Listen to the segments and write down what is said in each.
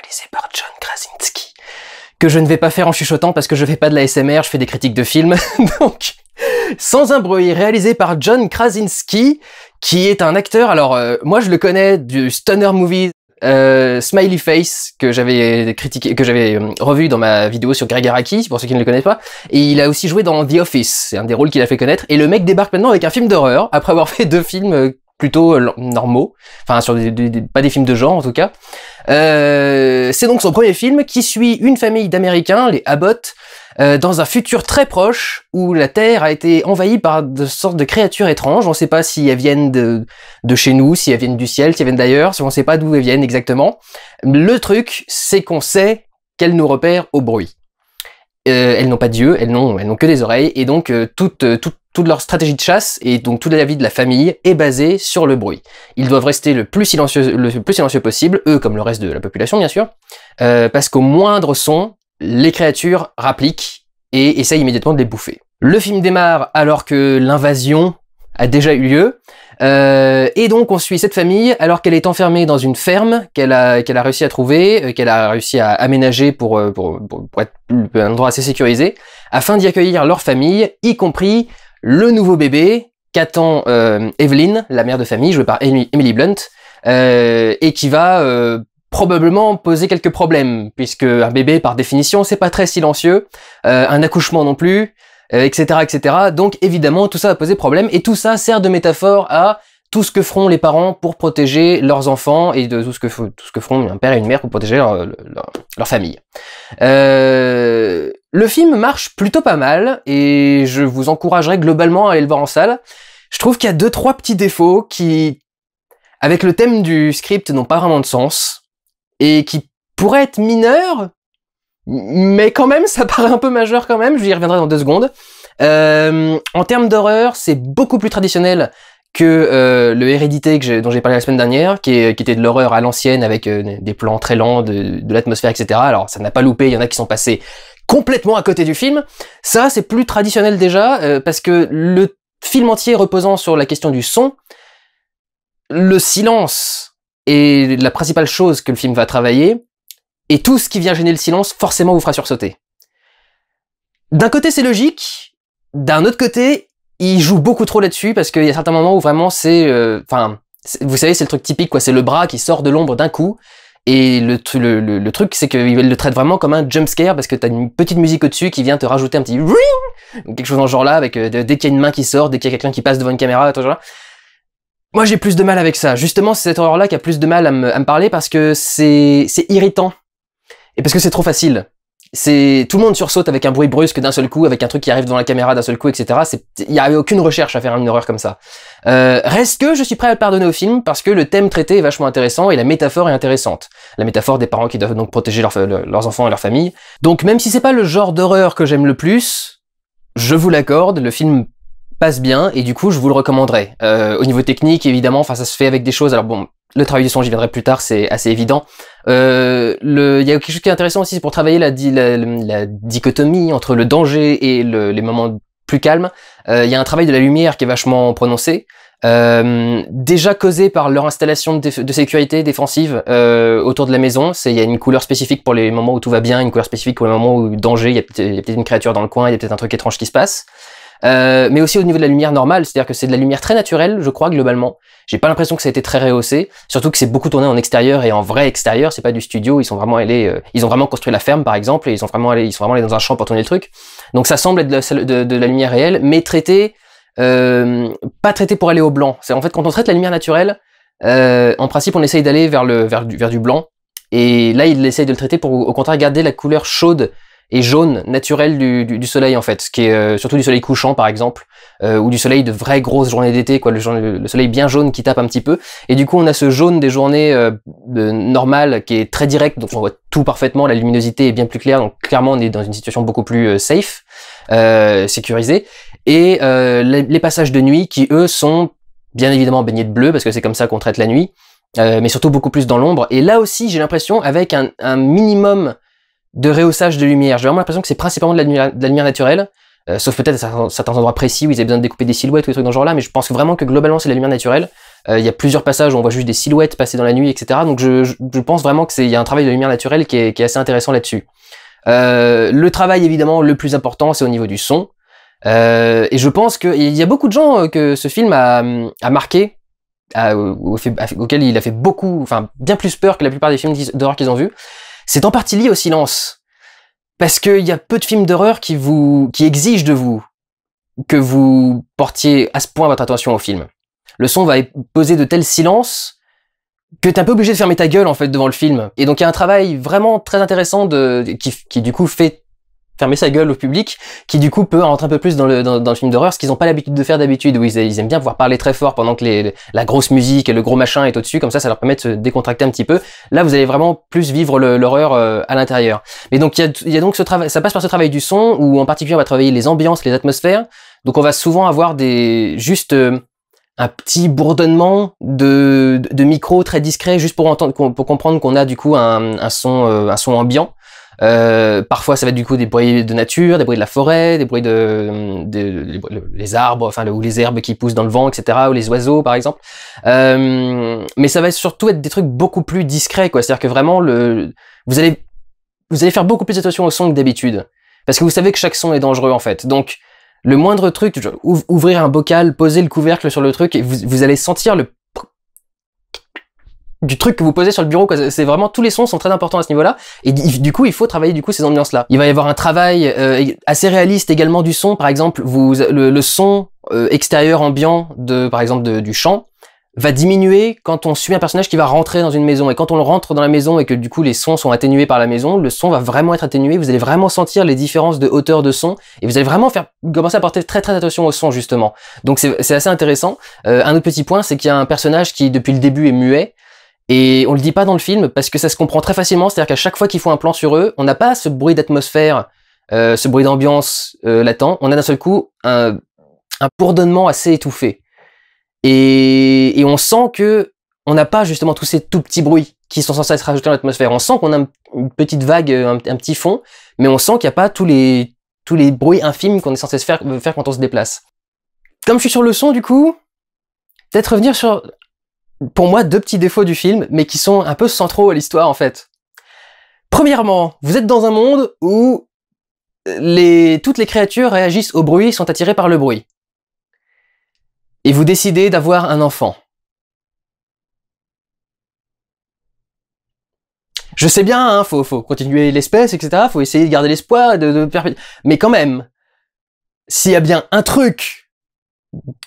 réalisé par John Krasinski, que je ne vais pas faire en chuchotant parce que je fais pas de la SMR, je fais des critiques de films, donc Sans un bruit, réalisé par John Krasinski, qui est un acteur, alors moi je le connais du Stoner Movie Smiley Face, que j'avais critiqué, que j'avais revu dans ma vidéo sur Greg Araki, pour ceux qui ne le connaissent pas, et il a aussi joué dans The Office, c'est un des rôles qu'il a fait connaître, et le mec débarque maintenant avec un film d'horreur, après avoir fait 2 films plutôt normaux, enfin sur pas des films de genre en tout cas. C'est donc son premier film qui suit une famille d'Américains, les Abbott, dans un futur très proche où la Terre a été envahie par de sortes de créatures étranges. On ne sait pas si elles viennent de chez nous, si elles viennent du ciel, si elles viennent d'ailleurs, si on ne sait pas d'où elles viennent exactement. Le truc, c'est qu'on sait qu'elles nous repèrent au bruit. Elles n'ont pas d'yeux, elles n'ont que des oreilles, et donc toute leur stratégie de chasse et donc toute la vie de la famille est basée sur le bruit. Ils doivent rester le plus silencieux possible, eux comme le reste de la population bien sûr, parce qu'au moindre son, les créatures rappliquent et essayent immédiatement de les bouffer. Le film démarre alors que l'invasion a déjà eu lieu, et donc on suit cette famille alors qu'elle est enfermée dans une ferme qu'elle a réussi à trouver, qu'elle a réussi à aménager pour être un endroit assez sécurisé, afin d'y accueillir leur famille, y compris le nouveau bébé qu'attend Evelyn, la mère de famille, jouée par Emily Blunt, et qui va probablement poser quelques problèmes, puisque un bébé, par définition, c'est pas très silencieux, un accouchement non plus, etc., etc. Donc évidemment, tout ça va poser problème, et tout ça sert de métaphore à tout ce que feront les parents pour protéger leurs enfants, et de tout ce que feront un père et une mère pour protéger leur famille. Le film marche plutôt pas mal, et je vous encouragerais globalement à aller le voir en salle. Je trouve qu'il y a 2-3 petits défauts qui, avec le thème du script, n'ont pas vraiment de sens, et qui pourraient être mineurs, mais quand même, ça paraît un peu majeur quand même, je y reviendrai dans 2 secondes. En termes d'horreur, c'est beaucoup plus traditionnel que le Hérédité dont j'ai parlé la semaine dernière, qui était de l'horreur à l'ancienne, avec des plans très lents, de l'atmosphère, etc. Alors, ça n'a pas loupé, il y en a qui sont passés complètement à côté du film. Ça, c'est plus traditionnel déjà, parce que le film entier reposant sur la question du son, le silence est la principale chose que le film va travailler, et tout ce qui vient gêner le silence, forcément vous fera sursauter. D'un côté, c'est logique, d'un autre côté, il joue beaucoup trop là-dessus, parce qu'il y a certains moments où vraiment c'est... vous savez, c'est le truc typique, quoi, c'est le bras qui sort de l'ombre d'un coup, et le truc, c'est qu'il le traite vraiment comme un jumpscare, parce que t'as une petite musique au-dessus qui vient te rajouter un petit... quelque chose dans ce genre-là, avec dès qu'il y a une main qui sort, dès qu'il y a quelqu'un qui passe devant une caméra, tout ce genre-là. Moi, j'ai plus de mal avec ça. Justement, c'est cette horreur-là qui a plus de mal à me parler, parce que c'est irritant. Et parce que c'est trop facile. Tout le monde sursaute avec un bruit brusque d'un seul coup, avec un truc qui arrive devant la caméra d'un seul coup, etc. Il n'y avait aucune recherche à faire une horreur comme ça. Reste que je suis prêt à le pardonner au film, parce que le thème traité est vachement intéressant et la métaphore est intéressante. La métaphore des parents qui doivent donc protéger leurs enfants et leur famille. Donc même si c'est pas le genre d'horreur que j'aime le plus, je vous l'accorde, le film passe bien, et du coup je vous le recommanderais. Au niveau technique, évidemment, ça se fait avec des choses, alors bon, le travail du son, j'y viendrai plus tard, c'est assez évident. Il y a quelque chose qui est intéressant aussi, c'est pour travailler la dichotomie entre le danger et les moments plus calmes. Il y a un travail de la lumière qui est vachement prononcé, déjà causé par leur installation de sécurité défensive autour de la maison. Il y a une couleur spécifique pour les moments où tout va bien, une couleur spécifique pour les moments où danger, il y a peut-être une créature dans le coin, il y a peut-être un truc étrange qui se passe. Mais aussi au niveau de la lumière normale, c'est-à-dire que c'est de la lumière très naturelle, je crois, globalement. J'ai pas l'impression que ça a été très rehaussé, surtout que c'est beaucoup tourné en extérieur et en vrai extérieur, c'est pas du studio, ils ont vraiment construit la ferme par exemple, et ils sont vraiment allés dans un champ pour tourner le truc. Donc ça semble être de la lumière réelle, mais pas traité pour aller au blanc. En fait, quand on traite la lumière naturelle, en principe on essaye d'aller vers du blanc, et là il essaye de le traiter pour au contraire garder la couleur chaude et jaune naturel du soleil en fait, ce qui est surtout du soleil couchant par exemple, ou du soleil de vraies grosses journées d'été, quoi, le soleil bien jaune qui tape un petit peu, et du coup on a ce jaune des journées normales qui est très direct, donc on voit tout parfaitement, la luminosité est bien plus claire, donc clairement on est dans une situation beaucoup plus safe, sécurisée, et les passages de nuit qui eux sont bien évidemment baignés de bleu, parce que c'est comme ça qu'on traite la nuit, mais surtout beaucoup plus dans l'ombre, et là aussi j'ai l'impression avec un minimum de rehaussage de lumière. J'ai vraiment l'impression que c'est principalement de la lumière naturelle, sauf peut-être à certains endroits précis où ils avaient besoin de découper des silhouettes ou des trucs dans ce genre-là, mais je pense vraiment que globalement c'est de la lumière naturelle, Il y a plusieurs passages où on voit juste des silhouettes passer dans la nuit, etc. Donc je pense vraiment que il y a un travail de lumière naturelle qui est assez intéressant là-dessus. Le travail évidemment le plus important, c'est au niveau du son. Et je pense qu'il y a beaucoup de gens que ce film a marqué, auquel il a fait beaucoup, enfin bien plus peur que la plupart des films d'horreur qu'ils ont vus. C'est en partie lié au silence. Parce qu'il y a peu de films d'horreur qui exigent de vous que vous portiez à ce point votre attention au film. Le son va poser de tels silences que t'es un peu obligé de fermer ta gueule en fait devant le film. Et donc il y a un travail vraiment très intéressant qui du coup fait fermer sa gueule au public, qui du coup peut rentrer un peu plus dans le film d'horreur, ce qu'ils n'ont pas l'habitude de faire d'habitude, où ils aiment bien pouvoir parler très fort pendant que la grosse musique et le gros machin est au-dessus, comme ça leur permet de se décontracter un petit peu. Là vous allez vraiment plus vivre l'horreur à l'intérieur. Mais donc il y a donc ce travail, ça passe par ce travail du son, où en particulier on va travailler les ambiances, les atmosphères. Donc on va souvent avoir juste un petit bourdonnement de micro très discret, juste pour comprendre qu'on a du coup un son ambiant. Parfois ça va être du coup des bruits de nature, des bruits de la forêt, des bruits les arbres, enfin ou les herbes qui poussent dans le vent, etc., ou les oiseaux par exemple. Mais ça va surtout être des trucs beaucoup plus discrets, quoi. C'est-à-dire que vraiment vous allez faire beaucoup plus attention au son que d'habitude, parce que vous savez que chaque son est dangereux en fait. Donc le moindre truc, ouvrir un bocal, poser le couvercle sur le truc, et vous allez sentir du truc que vous posez sur le bureau, quoi. C'est vraiment, tous les sons sont très importants à ce niveau-là, et du coup il faut travailler du coup ces ambiances-là. Il va y avoir un travail assez réaliste également du son. Par exemple, le son extérieur ambiant par exemple du chant va diminuer quand on suit un personnage qui va rentrer dans une maison, et quand on rentre dans la maison et que du coup les sons sont atténués par la maison, le son va vraiment être atténué, vous allez vraiment sentir les différences de hauteur de son, et vous allez vraiment commencer à porter très très attention au son justement. Donc c'est assez intéressant. Un autre petit point, c'est qu'il y a un personnage qui depuis le début est muet, et on le dit pas dans le film parce que ça se comprend très facilement, c'est-à-dire qu'à chaque fois qu'il faut un plan sur eux, on n'a pas ce bruit d'atmosphère, ce bruit d'ambiance latent, on a d'un seul coup un bourdonnement assez étouffé. Et on sent que on n'a pas justement tous ces tout petits bruits qui sont censés être rajoutés dans l'atmosphère. On sent qu'on a une petite vague, un petit fond, mais on sent qu'il n'y a pas tous les bruits infimes qu'on est censé faire quand on se déplace. Comme je suis sur le son, du coup, peut-être revenir sur, pour moi, 2 petits défauts du film, mais qui sont un peu centraux à l'histoire en fait. Premièrement, vous êtes dans un monde où toutes les créatures réagissent au bruit, sont attirées par le bruit. Et vous décidez d'avoir un enfant. Je sais bien, hein, faut continuer l'espèce, etc. Faut essayer de garder l'espoir, mais quand même, s'il y a bien un truc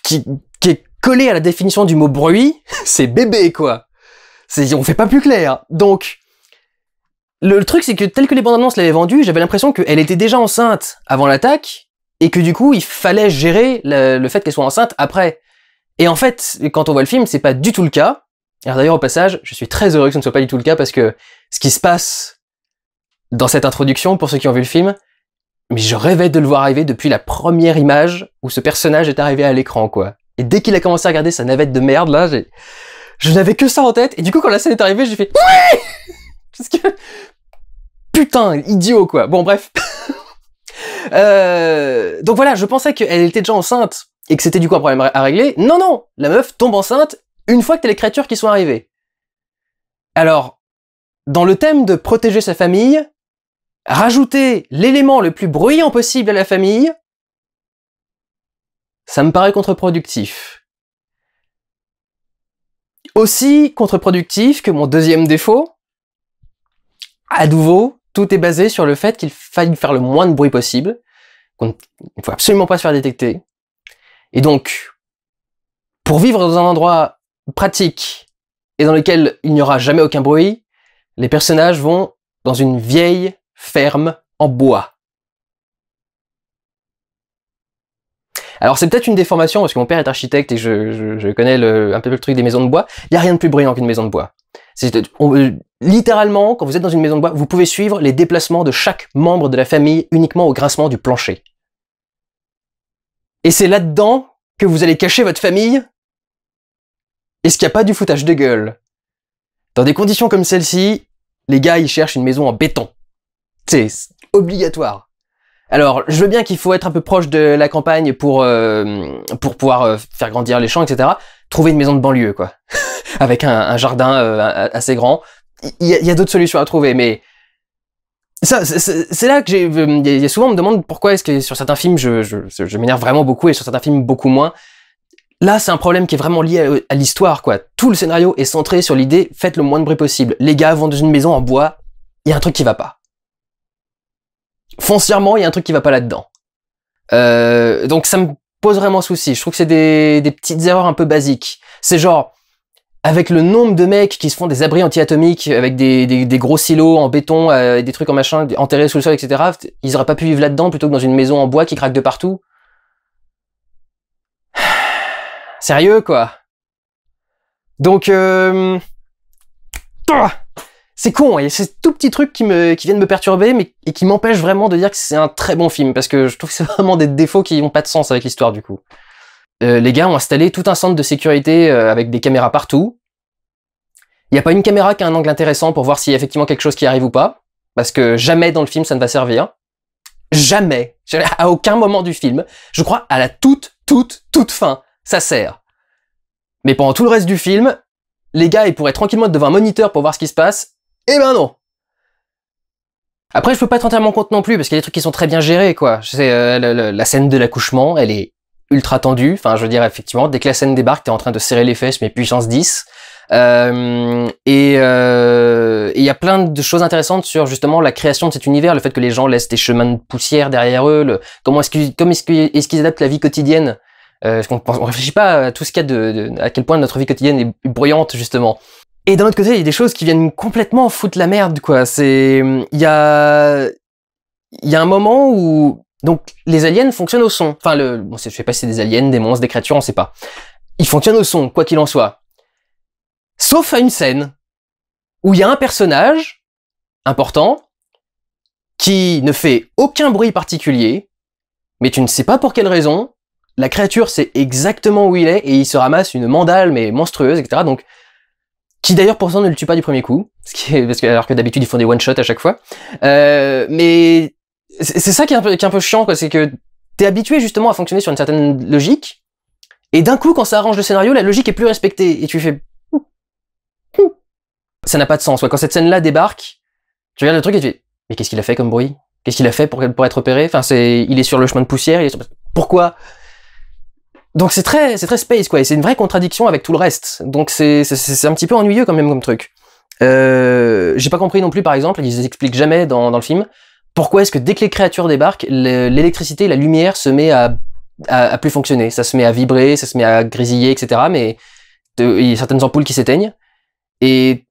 qui est collé à la définition du mot bruit, c'est bébé, quoi. On fait pas plus clair. Donc, le truc, c'est que tel que les bandes annonces l'avaient vendu, j'avais l'impression qu'elle était déjà enceinte avant l'attaque, et que du coup, il fallait gérer le fait qu'elle soit enceinte après. Et en fait, quand on voit le film, c'est pas du tout le cas. Alors d'ailleurs, au passage, je suis très heureux que ce ne soit pas du tout le cas, parce que ce qui se passe dans cette introduction, pour ceux qui ont vu le film, mais je rêvais de le voir arriver depuis la première image où ce personnage est arrivé à l'écran, quoi. Et dès qu'il a commencé à regarder sa navette de merde, là, je n'avais que ça en tête, et du coup, quand la scène est arrivée, j'ai fait oui, parce que putain, idiot, quoi. Bon, bref. Donc voilà, je pensais qu'elle était déjà enceinte et que c'était du coup un problème à régler. Non, non, la meuf tombe enceinte une fois que t'as les créatures qui sont arrivées. Alors, dans le thème de protéger sa famille, rajouter l'élément le plus bruyant possible à la famille, ça me paraît contre-productif. Aussi contre-productif que mon deuxième défaut, à nouveau, tout est basé sur le fait qu'il faille faire le moins de bruit possible, qu'il ne faut absolument pas se faire détecter. Et donc, pour vivre dans un endroit pratique et dans lequel il n'y aura jamais aucun bruit, les personnages vont dans une vieille ferme en bois. Alors c'est peut-être une déformation parce que mon père est architecte et je connais un peu le truc des maisons de bois. Il n'y a rien de plus bruyant qu'une maison de bois. Littéralement, quand vous êtes dans une maison de bois, vous pouvez suivre les déplacements de chaque membre de la famille uniquement au grincement du plancher. Et c'est là-dedans que vous allez cacher votre famille. Est-ce qu'il n'y a pas du foutage de gueule? Dans des conditions comme celle-ci, les gars, ils cherchent une maison en béton. C'est obligatoire. Alors, je veux bien qu'il faut être un peu proche de la campagne pour pouvoir faire grandir les champs, etc. Trouver une maison de banlieue, quoi. Avec un jardin assez grand. Il y a d'autres solutions à trouver, mais ça, c'est là que il y a souvent on me demande pourquoi est-ce que sur certains films je m'énerve vraiment beaucoup et sur certains films beaucoup moins. Là, c'est un problème qui est vraiment lié à l'histoire, quoi. Tout le scénario est centré sur l'idée, faites le moins de bruit possible. Les gars vont dans une maison en bois, il y a un truc qui va pas. Foncièrement, il y a un truc qui va pas là-dedans. Donc ça me pose vraiment souci. Je trouve que c'est des petites erreurs un peu basiques. C'est genre, avec le nombre de mecs qui se font des abris anti-atomiques avec des gros silos en béton, des trucs en machin, enterrés sous le sol, etc., ils auraient pas pu vivre là-dedans plutôt que dans une maison en bois qui craque de partout. Sérieux, quoi. Donc, c'est con, il y a ces tout petits trucs qui viennent me perturber, mais et qui m'empêchent vraiment de dire que c'est un très bon film, parce que je trouve que c'est vraiment des défauts qui n'ont pas de sens avec l'histoire, du coup. Les gars ont installé tout un centre de sécurité avec des caméras partout. Il n'y a pas une caméra qui a un angle intéressant pour voir s'il y a effectivement quelque chose qui arrive ou pas, parce que jamais dans le film ça ne va servir. Jamais. À aucun moment du film. Je crois à la toute fin, ça sert. Mais pendant tout le reste du film, les gars ils pourraient tranquillement être devant un moniteur pour voir ce qui se passe. Eh ben non. Après je peux pas être entièrement contre non plus, parce qu'il y a des trucs qui sont très bien gérés, quoi. C'est la scène de l'accouchement, elle est ultra tendue. Enfin, je veux dire, effectivement, dès que la scène débarque, t'es en train de serrer les fesses, mais puissance 10. Et il y a plein de choses intéressantes sur justement la création de cet univers, le fait que les gens laissent des chemins de poussière derrière eux, comment est-ce qu'ils adaptent la vie quotidienne. Parce qu'on réfléchit pas à tout ce qu'il y a à quel point notre vie quotidienne est bruyante, justement. Et d'un autre côté, il y a des choses qui viennent complètement foutre la merde, quoi. Il y a un moment où, donc, les aliens fonctionnent au son. Enfin, je sais pas si c'est des aliens, des monstres, des créatures, on sait pas. Ils fonctionnent au son, quoi qu'il en soit. Sauf à une scène où il y a un personnage important qui ne fait aucun bruit particulier, mais tu ne sais pas pour quelle raison. La créature sait exactement où il est et il se ramasse une mandale mais monstrueuse, etc. Donc, qui d'ailleurs pourtant ne le tue pas du premier coup, alors que d'habitude ils font des one shot à chaque fois. Mais c'est ça qui est un peu chiant, quoi. C'est que t'es habitué justement à fonctionner sur une certaine logique, et d'un coup quand ça arrange le scénario, la logique est plus respectée et tu fais ça n'a pas de sens, quoi. Quand cette scène-là débarque, tu regardes le truc et tu fais mais qu'est-ce qu'il a fait comme bruit? Qu'est-ce qu'il a fait pour être repéré? Enfin, il est sur le chemin de poussière, pourquoi? Donc c'est très space, quoi, et c'est une vraie contradiction avec tout le reste. Donc c'est un petit peu ennuyeux quand même comme truc. J'ai pas compris non plus, par exemple, ils expliquent jamais dans le film, pourquoi est-ce que dès que les créatures débarquent, l'électricité, la lumière se met à plus fonctionner. Ça se met à vibrer, ça se met à grésiller, etc. Mais il y a certaines ampoules qui s'éteignent, et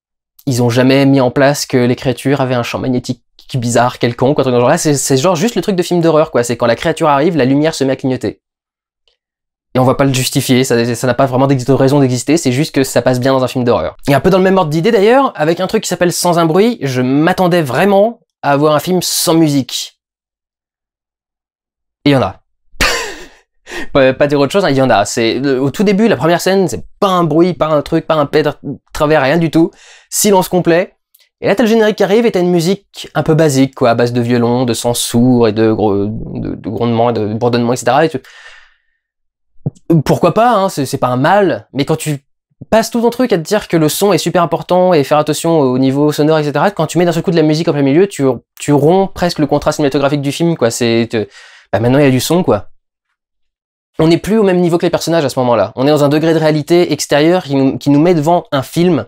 ils ont jamais mis en place que les créatures avaient un champ magnétique bizarre, quelconque, quoi, genre là, c'est genre juste le truc de film d'horreur, quoi. C'est quand la créature arrive, la lumière se met à clignoter. Et on va pas le justifier, ça n'a pas vraiment de raison d'exister, c'est juste que ça passe bien dans un film d'horreur. Et un peu dans le même ordre d'idée d'ailleurs, avec un truc qui s'appelle Sans un bruit, je m'attendais vraiment à avoir un film sans musique. Et il y en a. Pas dire autre chose, hein, il y en a. Au tout début, la première scène, c'est pas un bruit, pas un truc, pas un pet travers, rien du tout. Silence complet. Et là, t'as le générique qui arrive et t'as une musique un peu basique, quoi, à base de violon, de sons sourds et de grondements, de bourdonnements, etc. Pourquoi pas, hein, c'est pas un mal, mais quand tu passes tout ton truc à te dire que le son est super important et faire attention au niveau sonore, etc., quand tu mets d'un seul coup de la musique en plein milieu, tu romps presque le contrat cinématographique du film, quoi. Maintenant il y a du son, quoi. On n'est plus au même niveau que les personnages à ce moment-là. On est dans un degré de réalité extérieure qui nous met devant un film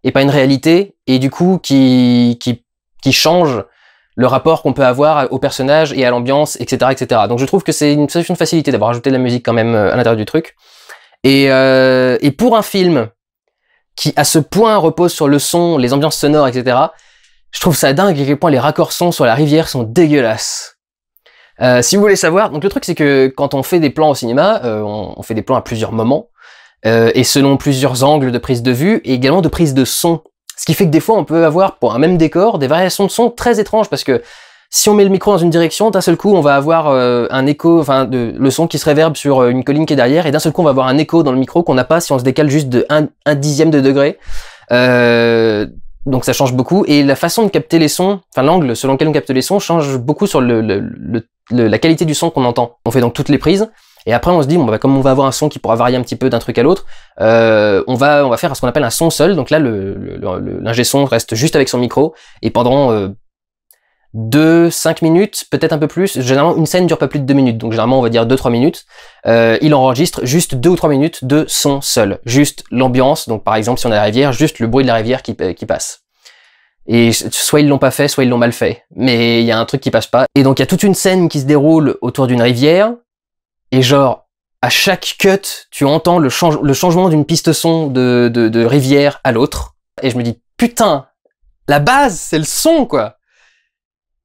et pas une réalité, et du coup qui change le rapport qu'on peut avoir au personnage et à l'ambiance, etc., etc. Donc je trouve que c'est une solution de facilité d'avoir ajouté de la musique quand même à l'intérieur du truc. Et pour un film qui à ce point repose sur le son, les ambiances sonores, etc., je trouve ça dingue à quel point les raccords son sur la rivière sont dégueulasses. Si vous voulez savoir, donc le truc c'est que quand on fait des plans au cinéma, on fait des plans à plusieurs moments, et selon plusieurs angles de prise de vue, et également de prise de son. Ce qui fait que des fois on peut avoir, pour un même décor, des variations de son très étranges, parce que si on met le micro dans une direction, d'un seul coup on va avoir un écho, enfin le son qui se réverbe sur une colline qui est derrière, et d'un seul coup on va avoir un écho dans le micro qu'on n'a pas si on se décale juste de un dixième de degré. Donc ça change beaucoup, et la façon de capter les sons, enfin l'angle selon lequel on capte les sons change beaucoup sur la qualité du son qu'on entend. On fait donc toutes les prises, et après on se dit, bon bah comme on va avoir un son qui pourra varier un petit peu d'un truc à l'autre, on va faire ce qu'on appelle un son seul. Donc là l'ingé son reste juste avec son micro, et pendant 5 minutes, peut-être un peu plus, généralement une scène dure pas plus de 2 minutes, donc généralement on va dire 2-3 minutes, il enregistre juste 2 ou 3 minutes de son seul, juste l'ambiance, donc par exemple si on a la rivière, juste le bruit de la rivière qui passe. Et soit ils l'ont pas fait, soit ils l'ont mal fait, mais il y a un truc qui passe pas. Et donc il y a toute une scène qui se déroule autour d'une rivière, et genre, à chaque cut, tu entends le changement d'une piste son de rivière à l'autre, et je me dis, putain, la base c'est le son quoi.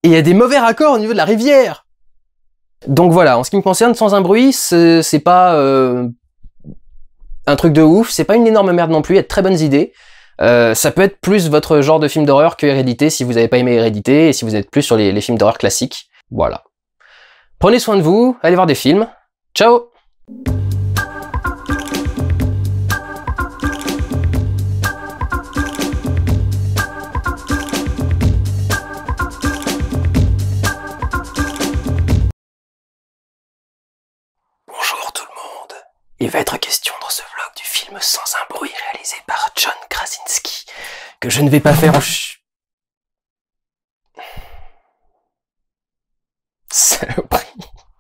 Et il y a des mauvais raccords au niveau de la rivière. Donc voilà, en ce qui me concerne, Sans un bruit, c'est pas un truc de ouf, c'est pas une énorme merde non plus, il y a de très bonnes idées. Ça peut être plus votre genre de film d'horreur que Hérédité si vous avez pas aimé Hérédité, et si vous êtes plus sur les films d'horreur classiques. Voilà. Prenez soin de vous, allez voir des films. Ciao! Bonjour tout le monde. Il va être question dans ce vlog du film Sans un bruit réalisé par John Krasinski, que je ne vais pas faire en